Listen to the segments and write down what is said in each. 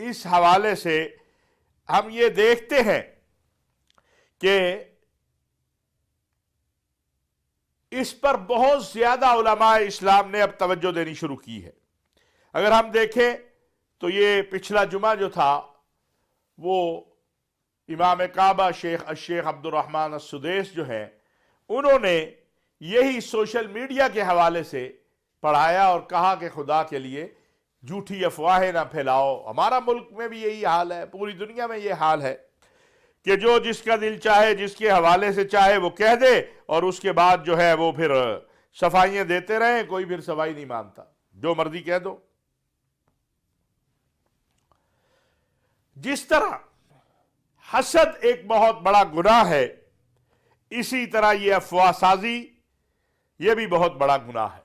اس حوالے سے ہم یہ دیکھتے ہیں کہ اس پر بہت زیادہ علماء اسلام نے اب توجہ دینی شروع کی ہے. اگر ہم دیکھیں تو یہ پچھلا جمعہ جو تھا وہ امام کعبہ شیخ عبد الرحمن السدیس جو ہیں انہوں نے یہی سوشل میڈیا کے حوالے سے پڑھایا اور کہا کہ خدا کے لیے جھوٹی افواہیں نہ پھیلاؤ. ہمارا ملک میں بھی یہی حال ہے, پوری دنیا میں یہ حال ہے کہ جو جس کا دل چاہے جس کے حوالے سے چاہے وہ کہہ دے اور اس کے بعد جو ہے وہ پھر صفائیاں دیتے رہیں, کوئی پھر صفائی نہیں مانتا, جو مرضی کہہ دو. جس طرح حسد ایک بہت بڑا گناہ ہے, اسی طرح یہ افواہ سازی یہ بھی بہت بڑا گناہ ہے.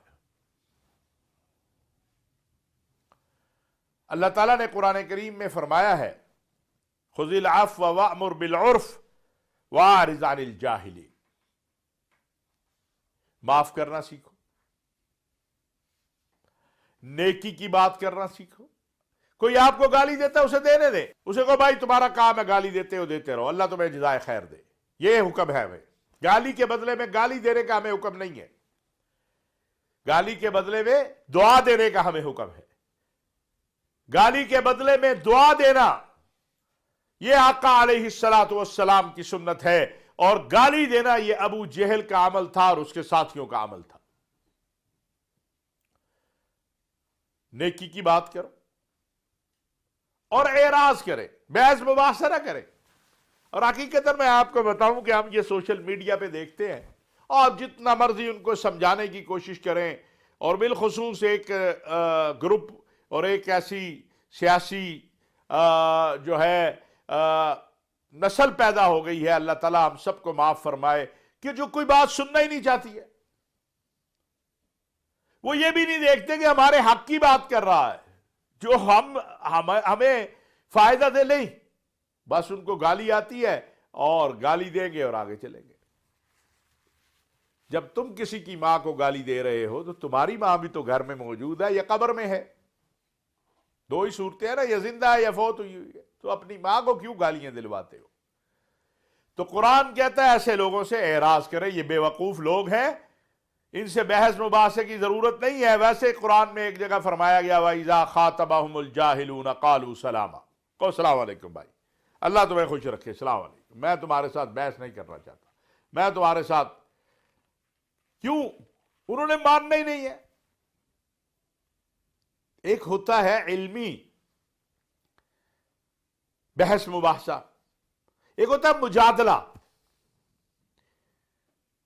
اللہ تعالیٰ نے قرآن کریم میں فرمایا ہے خذ العفو وأمر بالعرف وأعرض عن الجاہلین. معاف کرنا سیکھو, نیکی کی بات کرنا سیکھو. کوئی آپ کو گالی دیتا ہے اسے دینے دے, اسے کو بھائی تمہارا کام ہے گالی دیتے ہو دیتے رہو, اللہ تمہیں جزائے خیر دے. یہ حکم ہے ہمیں. گالی کے بدلے میں گالی دینے کا ہمیں حکم نہیں ہے, گالی کے بدلے میں دعا دینے کا ہمیں حکم ہے. گالی کے بدلے میں دعا دینا یہ آقا علیہ السلام کی سنت ہے, اور گالی دینا یہ ابو جہل کا عمل تھا اور اس کے ساتھیوں کا عمل تھا. نیکی کی بات کرو اور اعراض کرے, بحث مباحثہ نہ کرے. اور حقیقت میں آپ کو بتاؤں کہ ہم یہ سوشل میڈیا پہ دیکھتے ہیں, اور جتنا مرضی ان کو سمجھانے کی کوشش کریں, اور بالخصوص ایک گروپ اور ایک ایسی سیاسی جو ہے نسل پیدا ہو گئی ہے, اللہ تعالیٰ ہم سب کو معاف فرمائے, کہ جو کوئی بات سننا ہی نہیں چاہتی ہے. وہ یہ بھی نہیں دیکھتے کہ ہمارے حق کی بات کر رہا ہے, جو ہمیں فائدہ دے. نہیں, بس ان کو گالی آتی ہے اور گالی دیں گے اور آگے چلیں گے. جب تم کسی کی ماں کو گالی دے رہے ہو تو تمہاری ماں بھی تو گھر میں موجود ہے یا قبر میں ہے. دو ہی صورتیں ہیں نا, یا زندہ ہے یا فوت ہوئی ہوئی ہے. تو اپنی ماں کو کیوں گالیاں دلواتے ہو؟ تو قرآن کہتا ہے ایسے لوگوں سے اعراض کرے, یہ بے وقوف لوگ ہیں, ان سے بحث مباحثے کی ضرورت نہیں ہے. ویسے قرآن میں ایک جگہ فرمایا گیا وَإِذَا خَاطَبَهُمُ الْجَاهِلُونَ قَالُوا سَلَامًا. کہو السلام علیکم بھائی, اللہ تمہیں خوش رکھے, السلام علیکم, میں تمہارے ساتھ بحث نہیں کرنا چاہتا, میں تمہارے ساتھ. کیوں؟ انہوں نے ماننا ہی نہیں ہے. ایک ہوتا ہے علمی بحث مباحثہ, ایک ہوتا ہے مجادلہ.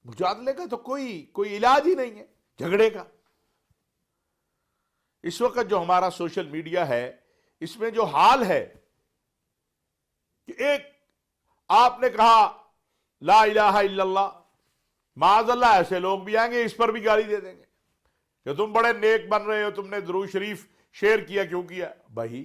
مجادلے کا تو کوئی علاج ہی نہیں ہے جھگڑے کا. اس وقت جو ہمارا سوشل میڈیا ہے اس میں جو حال ہے کہ ایک آپ نے کہا لا الہ الا اللہ, معاذ اللہ ایسے لوگ بھی آئیں گے اس پر بھی گالی دے دیں گے کہ تم بڑے نیک بن رہے ہو, تم نے درود شریف شیئر کیا کیوں کیا؟ بھائی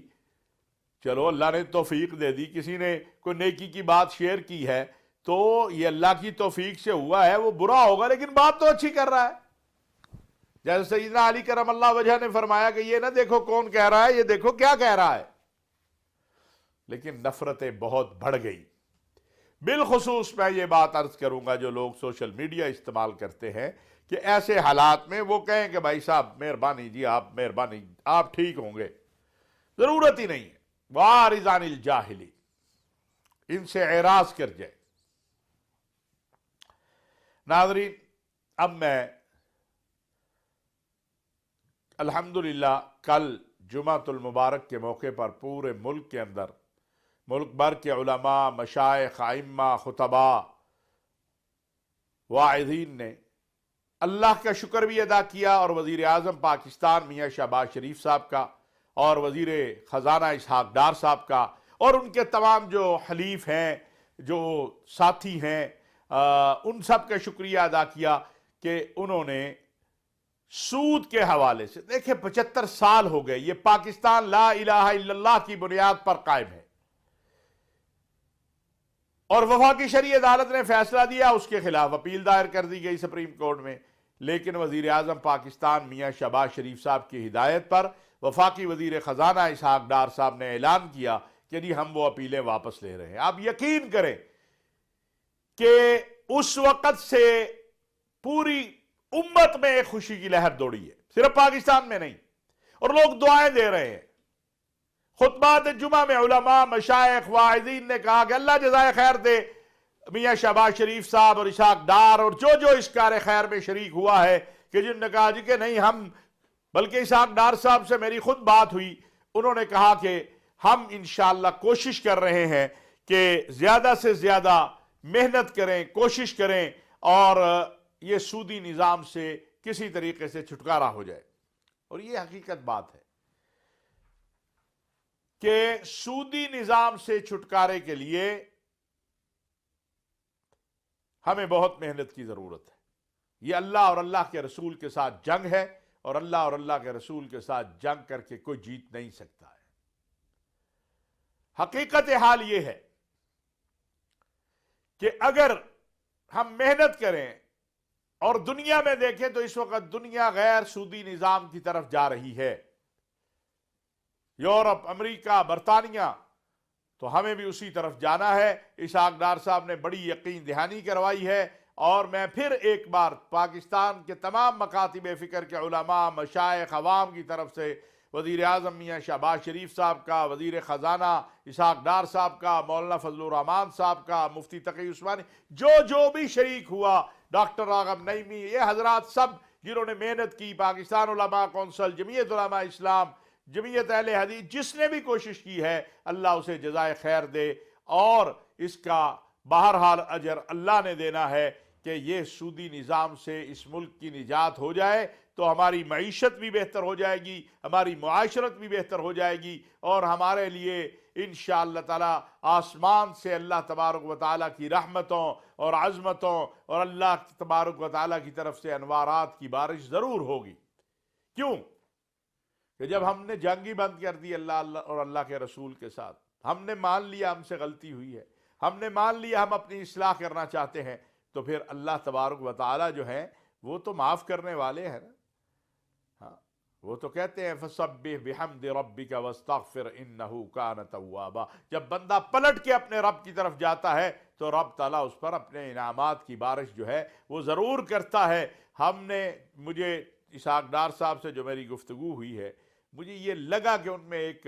چلو اللہ نے توفیق دے دی, کسی نے کوئی نیکی کی بات شیئر کی ہے تو یہ اللہ کی توفیق سے ہوا ہے, وہ برا ہوگا لیکن بات تو اچھی کر رہا ہے. جیسے سیدنا علی کرم اللہ وجہ نے فرمایا کہ یہ نہ دیکھو کون کہہ رہا ہے, یہ دیکھو کیا کہہ رہا ہے. لیکن نفرتیں بہت بڑھ گئی. بالخصوص میں یہ بات عرض کروں گا جو لوگ سوشل میڈیا استعمال کرتے ہیں کہ ایسے حالات میں وہ کہیں کہ بھائی صاحب مہربانی جی, آپ مہربانی, آپ ٹھیک ہوں گے, ضرورت ہی نہیں ہے. وَأَعْرِضْ عَنِ الْجَاهِلِينَ, ان سے اعراض کر جائے. ناظرین, اب میں الحمدللہ کل جمعۃ المبارک کے موقع پر پورے ملک کے اندر, ملک بھر کے علماء, مشائخ, ائمہ, خطباء, واعظین نے اللہ کا شکر بھی ادا کیا, اور وزیر اعظم پاکستان میاں شہباز شریف صاحب کا, اور وزیر خزانہ اسحاق ڈار صاحب کا, اور ان کے تمام جو حلیف ہیں, جو ساتھی ہیں, ان سب کا شکریہ ادا کیا کہ انہوں نے سود کے حوالے سے, دیکھیں 75 سال ہو گئے یہ پاکستان لا الہ الا اللہ کی بنیاد پر قائم ہے, اور وفاقی شرعی عدالت نے فیصلہ دیا, اس کے خلاف اپیل دائر کر دی گئی سپریم کورٹ میں, لیکن وزیر اعظم پاکستان میاں شہباز شریف صاحب کی ہدایت پر وفاقی وزیر خزانہ اسحاق ڈار صاحب نے اعلان کیا کہ جی ہم وہ اپیلیں واپس لے رہے ہیں۔ آپ یقین کریں کہ اس وقت سے پوری امت میں ایک خوشی کی لہر دوڑی ہے، صرف پاکستان میں نہیں، اور لوگ دعائیں دے رہے ہیں۔ خطبات جمعہ میں علماء، مشائخ، واعظین نے کہا کہ اللہ جزائے خیر دے میاں شہباز شریف صاحب اور اسحاق ڈار اور جو اس کار خیر میں شریک ہوا ہے، کہ جن نے کہا جی کہ نہیں ہم، بلکہ اسحاق ڈار صاحب سے میری خود بات ہوئی، انہوں نے کہا کہ ہم انشاءاللہ کوشش کر رہے ہیں کہ زیادہ سے زیادہ محنت کریں، کوشش کریں اور یہ سودی نظام سے کسی طریقے سے چھٹکارا ہو جائے۔ اور یہ حقیقت بات ہے کہ سودی نظام سے چھٹکارے کے لیے ہمیں بہت محنت کی ضرورت ہے۔ یہ اللہ اور اللہ کے رسول کے ساتھ جنگ ہے، اور اللہ اور اللہ کے رسول کے ساتھ جنگ کر کے کوئی جیت نہیں سکتا ہے۔ حقیقت حال یہ ہے کہ اگر ہم محنت کریں اور دنیا میں دیکھیں تو اس وقت دنیا غیر سودی نظام کی طرف جا رہی ہے، یورپ، امریکہ، برطانیہ، تو ہمیں بھی اسی طرف جانا ہے۔ اسحاق ڈار صاحب نے بڑی یقین دہانی کروائی ہے، اور میں پھر ایک بار پاکستان کے تمام مکاتب فکر کے علماء، مشائخ، عوام کی طرف سے وزیر اعظم میاں شہباز شریف صاحب کا، وزیر خزانہ اسحاق ڈار صاحب کا، مولانا فضل الرحمان صاحب کا، مفتی تقی عثمانی، جو بھی شریک ہوا، ڈاکٹر راغب نعیمی، یہ حضرات سب جنہوں نے محنت کی، پاکستان علماء کونسل، جمعیت علماء اسلام، جمعیت اہل حدیث، جس نے بھی کوشش کی ہے اللہ اسے جزائے خیر دے، اور اس کا بہرحال اجر اللہ نے دینا ہے کہ یہ سودی نظام سے اس ملک کی نجات ہو جائے تو ہماری معیشت بھی بہتر ہو جائے گی، ہماری معاشرت بھی بہتر ہو جائے گی، اور ہمارے لیے انشاءاللہ تعالی آسمان سے اللہ تبارک و تعالیٰ کی رحمتوں اور عظمتوں اور اللہ تبارک و تعالیٰ کی طرف سے انوارات کی بارش ضرور ہوگی۔ کیوں کہ جب ہم نے جنگ ہی بند کر دی اللہ اور اللہ کے رسول کے ساتھ، ہم نے مان لیا ہم سے غلطی ہوئی ہے، ہم نے مان لیا ہم اپنی اصلاح کرنا چاہتے ہیں، تو پھر اللہ تبارک و تعالیٰ جو ہیں وہ تو معاف کرنے والے ہیں نا۔ ہاں، وہ تو کہتے ہیں فَسَبِّحْ بِحَمْدِ رَبِّكَ وَاسْتَغْفِرْ إِنَّهُ كَانَ تَوَّابًا۔ جب بندہ پلٹ کے اپنے رب کی طرف جاتا ہے تو رب تعالیٰ اس پر اپنے انعامات کی بارش جو ہے وہ ضرور کرتا ہے۔ مجھے اسحاق ڈار صاحب سے جو میری گفتگو ہوئی ہے، مجھے یہ لگا کہ ان میں ایک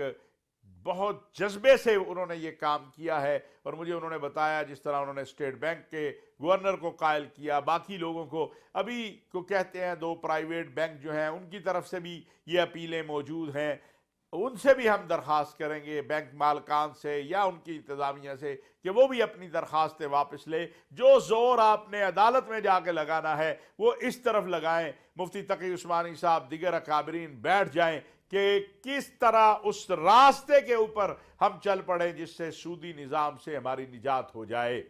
بہت جذبے سے انہوں نے یہ کام کیا ہے، اور مجھے انہوں نے بتایا جس طرح انہوں نے اسٹیٹ بینک کے گورنر کو قائل کیا، باقی لوگوں کو، ابھی کو کہتے ہیں 2 پرائیویٹ بینک جو ہیں ان کی طرف سے بھی یہ اپیلیں موجود ہیں، ان سے بھی ہم درخواست کریں گے، بینک مالکان سے یا ان کی انتظامیہ سے، کہ وہ بھی اپنی درخواستیں واپس لے۔ جو زور آپ نے عدالت میں جا کے لگانا ہے وہ اس طرف لگائیں، مفتی تقی عثمانی صاحب، دیگر اکابرین بیٹھ جائیں کہ کس طرح اس راستے کے اوپر ہم چل پڑیں جس سے سودی نظام سے ہماری نجات ہو جائے۔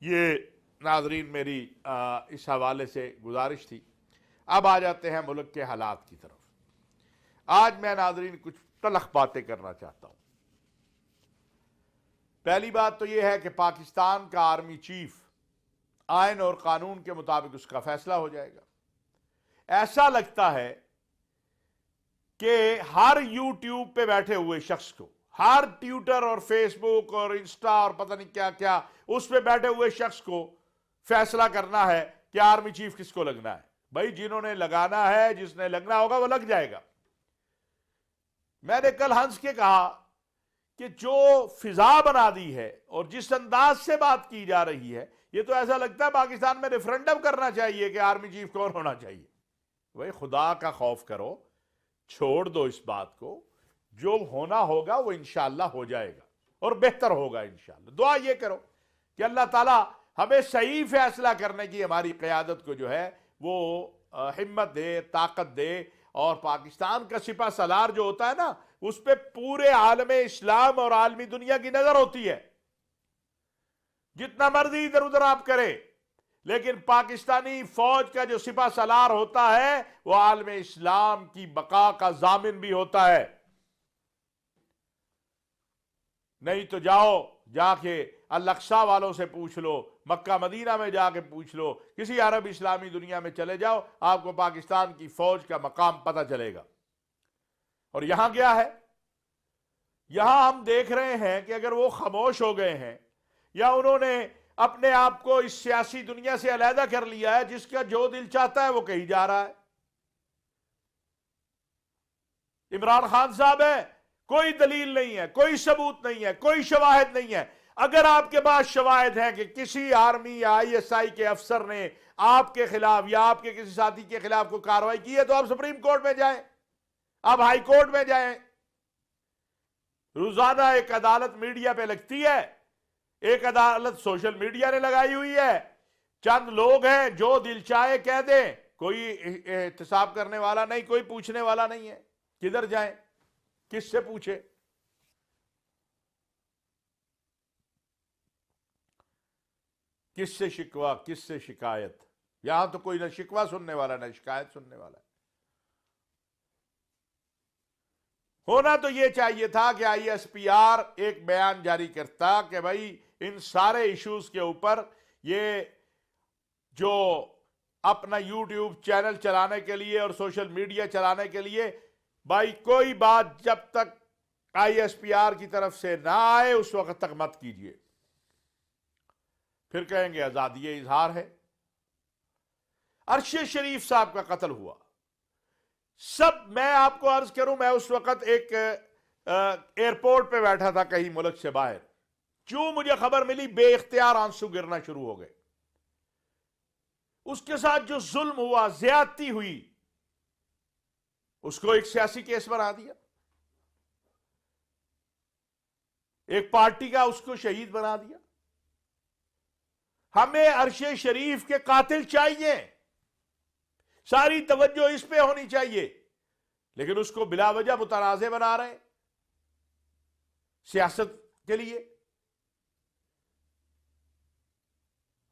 یہ ناظرین میری اس حوالے سے گزارش تھی۔ اب آ جاتے ہیں ملک کے حالات کی طرف۔ آج میں ناظرین کچھ تلخ باتیں کرنا چاہتا ہوں۔ پہلی بات تو یہ ہے کہ پاکستان کا آرمی چیف آئین اور قانون کے مطابق اس کا فیصلہ ہو جائے گا۔ ایسا لگتا ہے کہ ہر یوٹیوب پہ بیٹھے ہوئے شخص کو، ہر ٹویٹر اور فیس بک اور انسٹا اور پتہ نہیں کیا کیا اس پہ بیٹھے ہوئے شخص کو فیصلہ کرنا ہے کہ آرمی چیف کس کو لگنا ہے۔ بھائی جنہوں نے لگانا ہے، جس نے لگنا ہوگا وہ لگ جائے گا۔ میں نے کل ہنس کے کہا کہ جو فضا بنا دی ہے اور جس انداز سے بات کی جا رہی ہے، یہ تو ایسا لگتا ہے پاکستان میں ریفرنڈم کرنا چاہیے کہ آرمی چیف کون ہونا چاہیے۔ بھائی خدا کا خوف کرو، چھوڑ دو اس بات کو، جو ہونا ہوگا وہ انشاءاللہ ہو جائے گا اور بہتر ہوگا انشاءاللہ۔ دعا یہ کرو کہ اللہ تعالیٰ ہمیں صحیح فیصلہ کرنے کی ہماری قیادت کو جو ہے وہ ہمت دے، طاقت دے، اور پاکستان کا سپہ سالار جو ہوتا ہے نا، اس پہ پورے عالم اسلام اور عالمی دنیا کی نظر ہوتی ہے۔ جتنا مرضی ادھر ادھر آپ کریں، لیکن پاکستانی فوج کا جو سپہ سالار ہوتا ہے وہ عالم اسلام کی بقا کا ضامن بھی ہوتا ہے۔ نہیں تو جا کے الاقصی والوں سے پوچھ لو، مکہ مدینہ میں جا کے پوچھ لو، کسی عرب اسلامی دنیا میں چلے جاؤ، آپ کو پاکستان کی فوج کا مقام پتہ چلے گا۔ اور یہاں کیا ہے؟ یہاں ہم دیکھ رہے ہیں کہ اگر وہ خاموش ہو گئے ہیں یا انہوں نے اپنے آپ کو اس سیاسی دنیا سے علیحدہ کر لیا ہے، جس کا جو دل چاہتا ہے وہ کہی جا رہا ہے. عمران خان صاحب ہے، کوئی دلیل نہیں ہے، کوئی ثبوت نہیں ہے، کوئی شواہد نہیں ہے. اگر آپ کے پاس شواہد ہیں کہ کسی آرمی یا آئی ایس آئی کے افسر نے آپ کے خلاف یا آپ کے کسی ساتھی کے خلاف کوئی کارروائی کی ہے تو آپ سپریم کورٹ میں جائیں، آپ ہائی کورٹ میں جائیں. روزانہ ایک عدالت میڈیا پہ لگتی ہے، ایک عدالت سوشل میڈیا نے لگائی ہوئی ہے. چند لوگ ہیں جو دل چاہے کہہ دیں، کوئی احتساب کرنے والا نہیں، کوئی پوچھنے والا نہیں ہے. کدھر جائیں؟ کس سے پوچھے؟ کس سے شکوہ، کس سے شکایت؟ یہاں تو کوئی نہ شکوہ سننے والا نہ شکایت سننے والا. ہونا تو یہ چاہیے تھا کہ آئی ایس پی آر ایک بیان جاری کرتا کہ بھائی ان سارے ایشوز کے اوپر یہ جو اپنا یوٹیوب چینل چلانے کے لیے اور سوشل میڈیا چلانے کے لیے بھائی کوئی بات جب تک آئی ایس پی آر کی طرف سے نہ آئے اس وقت تک مت کیجیے. پھر کہیں گے آزادی اظہار ہے. ارشد شریف صاحب کا قتل ہوا، میں آپ کو عرض کروں، میں اس وقت ایک ایئرپورٹ پہ بیٹھا تھا کہیں ملک سے باہر. جو مجھے خبر ملی بے اختیار آنسو گرنا شروع ہو گئے. اس کے ساتھ جو ظلم ہوا، زیادتی ہوئی، اس کو ایک سیاسی کیس بنا دیا، ایک پارٹی کا اس کو شہید بنا دیا. ہمیں ارشد شریف کے قاتل چاہیے، ساری توجہ اس پہ ہونی چاہیے، لیکن اس کو بلا وجہ متنازع بنا رہے ہیں سیاست کے لیے.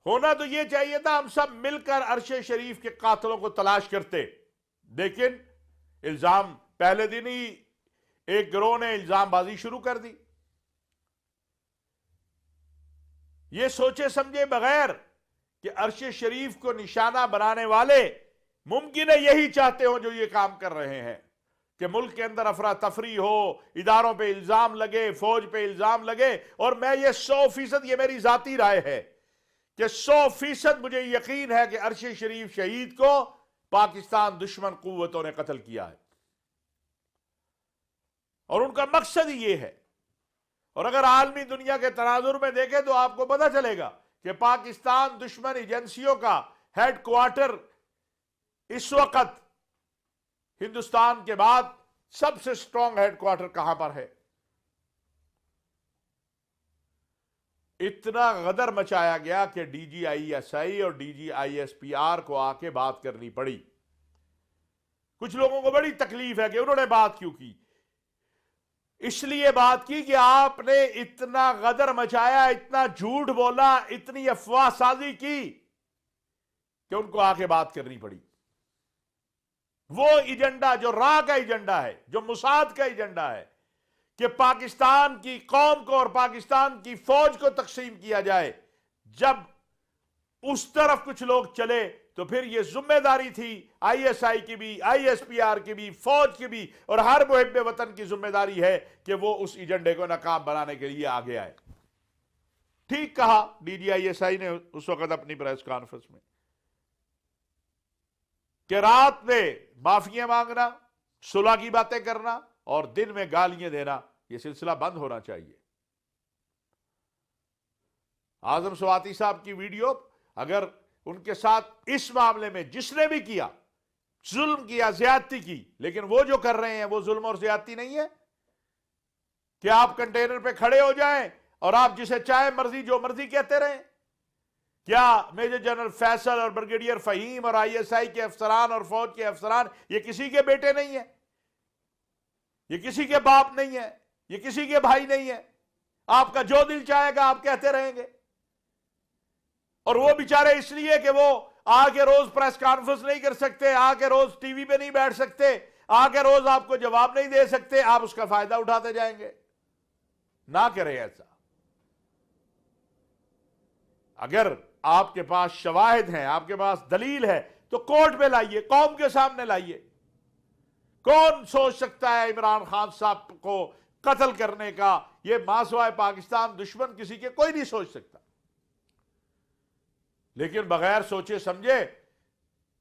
ہونا تو یہ چاہیے تھا ہم سب مل کر ارشد شریف کے قاتلوں کو تلاش کرتے، لیکن الزام پہلے دن ہی ایک گروہ نے الزام بازی شروع کر دی. یہ سوچے سمجھے بغیر کہ ارشد شریف کو نشانہ بنانے والے ممکن ہے یہی چاہتے ہوں جو یہ کام کر رہے ہیں کہ ملک کے اندر افراتفری ہو، اداروں پہ الزام لگے، فوج پہ الزام لگے. اور میں یہ 100%، یہ میری ذاتی رائے ہے کہ 100% مجھے یقین ہے کہ ارشد شریف شہید کو پاکستان دشمن قوتوں نے قتل کیا ہے، اور ان کا مقصد ہی یہ ہے. اور اگر عالمی دنیا کے تناظر میں دیکھیں تو آپ کو پتہ چلے گا کہ پاکستان دشمن ایجنسیوں کا ہیڈ کوارٹر اس وقت ہندوستان کے بعد سب سے سٹرونگ ہیڈ کوارٹر کہاں پر ہے. اتنا غدر مچایا گیا کہ D G I S I اور D G I S P R کو آ کے بات کرنی پڑی. کچھ لوگوں کو بڑی تکلیف ہے کہ انہوں نے بات کیوں کی. اس لیے بات کی کہ آپ نے اتنا غدر مچایا، اتنا جھوٹ بولا، اتنی افواہ سازی کی کہ ان کو آ کے بات کرنی پڑی. وہ ایجنڈا جو راہ کا ایجنڈا ہے، جو موساد کا ایجنڈا ہے کہ پاکستان کی قوم کو اور پاکستان کی فوج کو تقسیم کیا جائے، جب اس طرف کچھ لوگ چلے تو پھر یہ ذمہ داری تھی آئی ایس آئی کی بھی، آئی ایس پی آر کی بھی، فوج کی بھی، اور ہر محب وطن کی ذمہ داری ہے کہ وہ اس ایجنڈے کو ناکام بنانے کے لیے آگے آئے. ٹھیک کہا ڈی جی آئی ایس آئی نے اس وقت اپنی پریس کانفرنس میں کہ رات میں معافیاں مانگنا، صلح کی باتیں کرنا اور دن میں گالیاں دینا، یہ سلسلہ بند ہونا چاہیے. اعظم سواتی صاحب کی ویڈیو، اگر ان کے ساتھ اس معاملے میں جس نے بھی کیا، ظلم کیا، زیادتی کی، لیکن وہ جو کر رہے ہیں وہ ظلم اور زیادتی نہیں ہے کہ آپ کنٹینر پہ کھڑے ہو جائیں اور آپ جسے چاہے مرضی جو مرضی کہتے رہیں. کیا میجر جنرل فیصل اور بریگیڈیئر فہیم اور آئی ایس آئی کے افسران اور فوج کے افسران یہ کسی کے بیٹے نہیں ہیں؟ یہ کسی کے باپ نہیں ہے؟ یہ کسی کے بھائی نہیں ہے؟ آپ کا جو دل چاہے گا آپ کہتے رہیں گے. اور وہ بیچارے اس لیے کہ وہ آ کے روز پریس کانفرنس نہیں کر سکتے، آ کے روز ٹی وی پہ نہیں بیٹھ سکتے، آ کے روز آپ کو جواب نہیں دے سکتے، آپ اس کا فائدہ اٹھاتے جائیں گے. نہ کریں ایسا. اگر آپ کے پاس شواہد ہیں، آپ کے پاس دلیل ہے تو کورٹ میں لائیے، قوم کے سامنے لائیے. کون سوچ سکتا ہے عمران خان صاحب کو قتل کرنے کا؟ یہ ماسوائے پاکستان دشمن کسی کے کوئی نہیں سوچ سکتا. لیکن بغیر سوچے سمجھے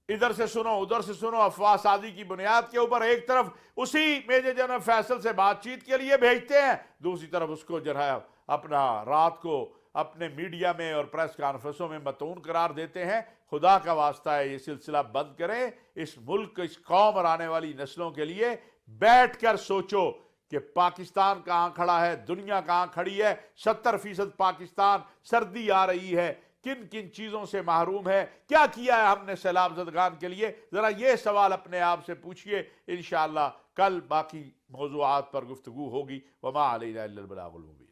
ادھر سے سنو ادھر سے سنو، افواہ سازی کی بنیاد کے اوپر ایک طرف اسی میجر جنرل فیصل سے بات چیت کے لیے بھیجتے ہیں، دوسری طرف اس کو جو ہے اپنا رات کو اپنے میڈیا میں اور پریس کانفرنسوں میں متون قرار دیتے ہیں. خدا کا واسطہ ہے یہ سلسلہ بند کریں. اس ملک اس قوم اور آنے والی نسلوں کے لیے بیٹھ کر سوچو کہ پاکستان کہاں کھڑا ہے، دنیا کہاں کھڑی ہے. 70% پاکستان سردی آ رہی ہے، کن کن چیزوں سے محروم ہے، کیا کیا ہے ہم نے سیلاب زدگان کے لیے؟ ذرا یہ سوال اپنے آپ سے پوچھئے. انشاءاللہ کل باقی موضوعات پر گفتگو ہوگی. وما علینا الا البلاغ المبین.